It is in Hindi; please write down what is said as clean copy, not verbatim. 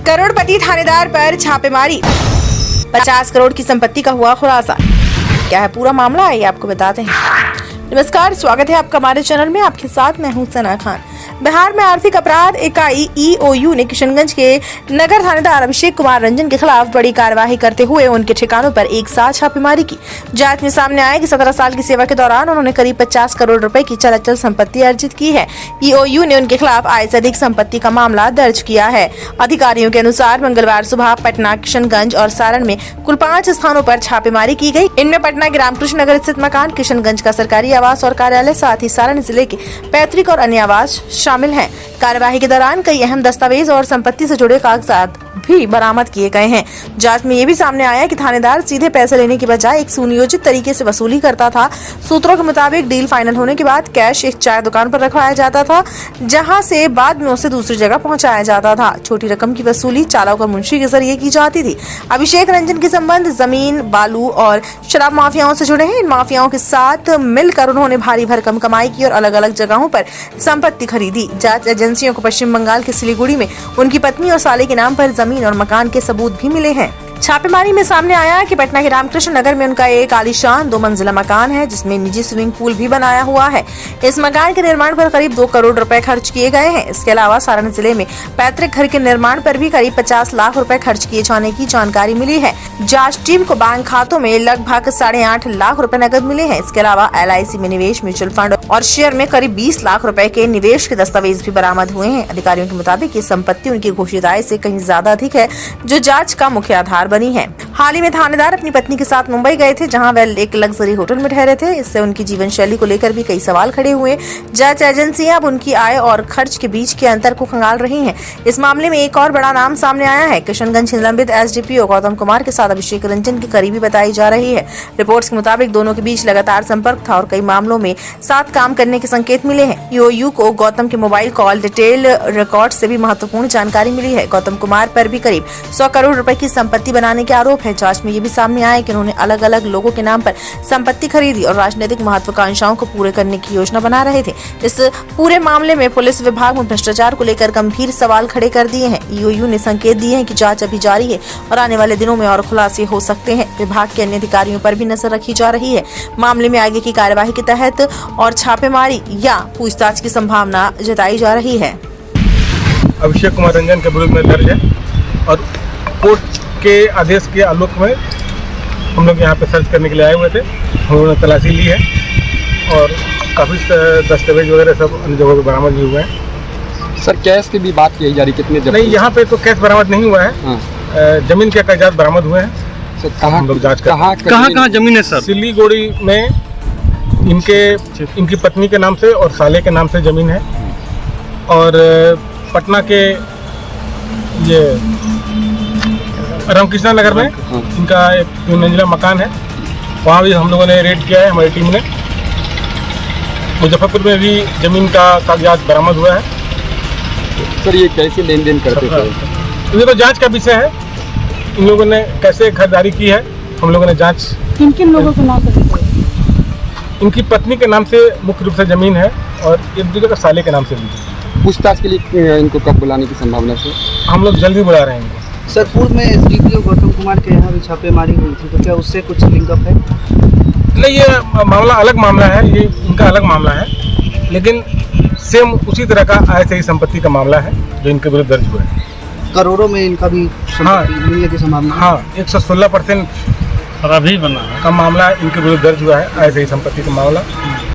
करोड़पति थानेदार पर छापेमारी, 50 करोड़ की संपत्ति का हुआ खुलासा। क्या है पूरा मामला, आइए आपको बताते हैं। नमस्कार, स्वागत है आपका हमारे चैनल में। आपके साथ मैं हूं सना खान। बिहार में आर्थिक अपराध इकाई EOU ने किशनगंज के नगर थानेदार अभिषेक कुमार रंजन के खिलाफ बड़ी कार्रवाई करते हुए उनके ठिकानों पर एक साथ छापेमारी की। जांच में सामने आया कि 17 साल की सेवा के दौरान उन्होंने करीब 50 करोड़ रुपए की चल अचल संपत्ति अर्जित की है। EOU ने उनके खिलाफ आय से अधिक संपत्ति का मामला दर्ज किया है। अधिकारियों के अनुसार मंगलवार सुबह पटना, किशनगंज और सारण में कुल 5 स्थानों पर छापेमारी की गई। इनमें पटना के रामकृष्ण नगर स्थित मकान, किशनगंज का सरकारी आवास और कार्यालय, साथ ही सारण जिले के पैतृक और अन्य आवास शामिल हैं। कार्यवाही के दौरान कई अहम दस्तावेज और संपत्ति से जुड़े कागजात भी बरामद किए गए हैं। जांच में ये भी सामने आया कि थानेदार सीधे पैसे लेने की बजाय एक सुनियोजित तरीके से वसूली करता था। सूत्रों के मुताबिक डील फाइनल होने के बाद कैश एक चाय दुकान पर रखवाया जाता था, जहां से बाद में उसे दूसरी जगह पहुंचाया जाता था। छोटी रकम की वसूली चालक और मुंशी के जरिए की जाती थी। अभिषेक रंजन के संबंध जमीन, बालू और शराब माफियाओं से जुड़े हैं। इन माफियाओं के साथ मिलकर उन्होंने भारी भरकम कमाई की और अलग अलग जगहों पर संपत्ति खरीदी। जांच एजेंसियों को पश्चिम बंगाल के सिलीगुड़ी में उनकी पत्नी और साले के नाम पर जमीन और मकान के सबूत भी मिले हैं। छापेमारी में सामने आया कि पटना के रामकृष्ण नगर में उनका एक आलीशान 2 मंजिला मकान है, जिसमें निजी स्विमिंग पूल भी बनाया हुआ है। इस मकान के निर्माण पर करीब 2 करोड़ रुपए खर्च किए गए हैं। इसके अलावा सारण जिले में पैतृक घर के निर्माण पर भी करीब 50 लाख रुपए खर्च किए जाने की जानकारी मिली है। जांच टीम को बैंक खातों में लगभग 8.5 लाख रुपए नकद मिले हैं। इसके अलावा LIC में निवेश, म्यूचुअल फंड और शेयर में करीब 20 लाख रुपए के निवेश के दस्तावेज भी बरामद हुए हैं। अधिकारियों के मुताबिक ये संपत्ति उनकी घोषित आय से कहीं ज्यादा अधिक है, जो जांच का मुख्य आधार बनी है। हाल ही में थानेदार अपनी पत्नी के साथ मुंबई गए थे, जहां वह एक लग्जरी होटल में ठहरे थे। इससे उनकी जीवन शैली को लेकर भी कई सवाल खड़े हुए। जांच एजेंसियां अब उनकी आय और खर्च के बीच के अंतर को खंगाल रही हैं। इस मामले में एक और बड़ा नाम सामने आया है। किशनगंज निलंबित SDPO गौतम कुमार के साथ अभिषेक रंजन की करीबी बताई जा रही है। रिपोर्ट्स के मुताबिक दोनों के बीच लगातार संपर्क था और कई मामलों में साथ काम करने के संकेत मिले हैं। EOU को गौतम के मोबाइल कॉल डिटेल रिकॉर्ड से भी महत्वपूर्ण जानकारी मिली है। गौतम कुमार पर भी करीब 100 करोड़ रुपए की संपत्ति बनाने के आरोप है। जांच में ये भी सामने आया कि उन्होंने अलग अलग लोगों के नाम पर संपत्ति खरीदी और राजनीतिक महत्वाकांक्षाओं को पूरे करने की योजना बना रहे थे। इस पूरे मामले में पुलिस विभाग में भ्रष्टाचार को लेकर गंभीर सवाल खड़े कर दिए हैं। EOU ने संकेत दिए हैं कि जांच अभी जारी है और आने वाले दिनों में और खुलासे हो सकते हैं। विभाग के अन्य अधिकारियों पर भी नजर रखी जा रही है। मामले में आगे की कार्यवाही के तहत और छापेमारी या पूछताछ की संभावना जताई जा रही है। अभिषेक कुमार रंजन के विरुद्ध में दर्ज है और कोर्ट के आदेश के आलोक में हम लोग यहाँ पे सर्च करने के लिए आए हुए थे। हम लोगों ने तलाशी ली है और काफ़ी दस्तावेज वगैरह सब अन्य जगहों पर बरामद भी हुए हैं। सर, कैश की भी बात की जा रही, कितने नहीं, यहाँ पे तो कैश बरामद नहीं हुआ है। जमीन के कागजात बरामद हुए हैं। सर, कहाँ हम लोग जाँच कर कहाँ जमीन है सर? सिलीगुड़ी में इनकी पत्नी के नाम से और साले के नाम से जमीन है और पटना के ये रामकृष्ण नगर में इनका एक 3 मंजिला मकान है, वहाँ भी हम लोगों ने रेड किया है हमारी टीम ने। मुजफ्फरपुर में भी जमीन का कागजात बरामद हुआ है। सर, ये कैसे लेन देन करते थे? ये तो जांच का विषय है। इन लोगों ने कैसे खरीदारी की है, हम लोगों ने जांच। किन लोगों के नाम से? इनकी पत्नी के नाम से मुख्य रूप से जमीन है और एक दूसरे का साले के नाम से भी। पूछताछ के लिए इनको कब बुलाने की संभावना है? हम लोग जल्दी बुला रहे हैं। सर, पूर्व में SDPO गौतम कुमार के यहाँ भी छापेमारी हुई थी, तो क्या उससे कुछ लिंकअप है? नहीं, ये मामला अलग मामला है, ये इनका अलग मामला है, लेकिन सेम उसी तरह का आय से ही संपत्ति का मामला है जो इनके विरुद्ध दर्ज हुआ है। करोड़ों में इनका भी मिलने की संभावना? हाँ, 116% अभी बना है का मामला इनके विरुद्ध दर्ज हुआ है, आय से ही संपत्ति का मामला।